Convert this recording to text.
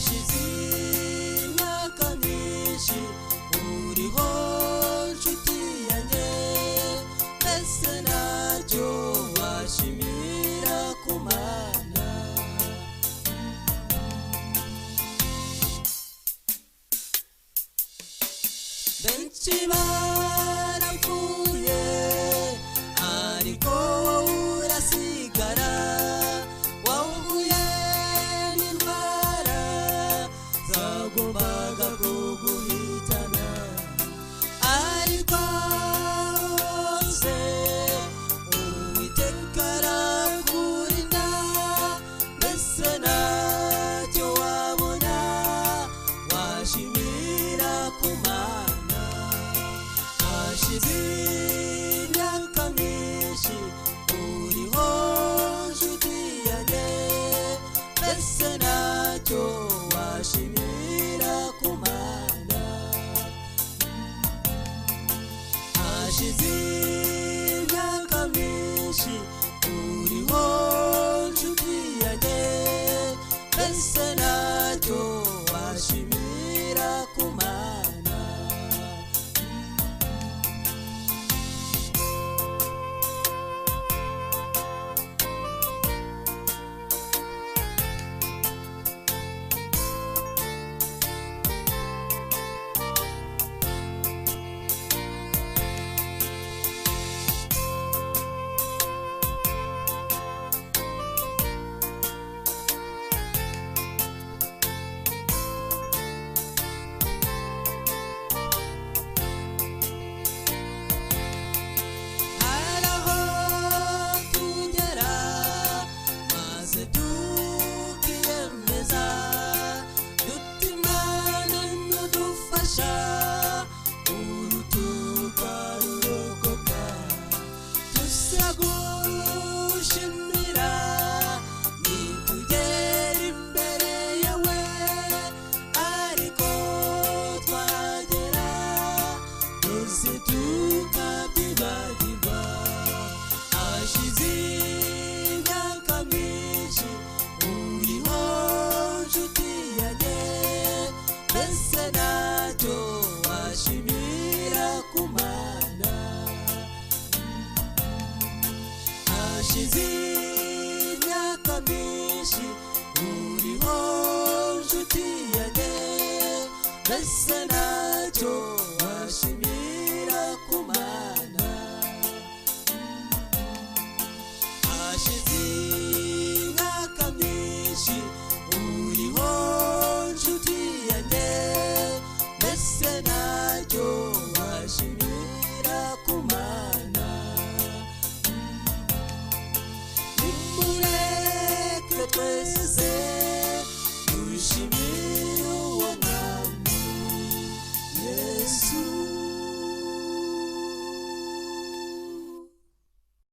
hashize imyaka myinshi uriho nshuti yanjye, mbese ntacyo washimira ku Mana. benshi barapfuye ariko wowe urasigara, wahuye n'indwara zagombaga kuguhitana, ariko hose Uwiteka arakurinda, mbese ntacyo wabona washimira ku Mana. hashize imyaka myinshi uriho nshuti yanjye, mbese ntacyo washimira ku Mana. hashize imyaka myinshi uriho nshuti yanjye, mbese ntacyo washimira ku Mana. Tuzagushimira nitugera imbere yawe, ariko twagera twese tukabyibagirwa. hashize imyaka myinshi uriho nshuti yanjye, mbese ntacyo washimira ku Mana. hashize imyaka myinshi uriho nshuti yanjye, mbese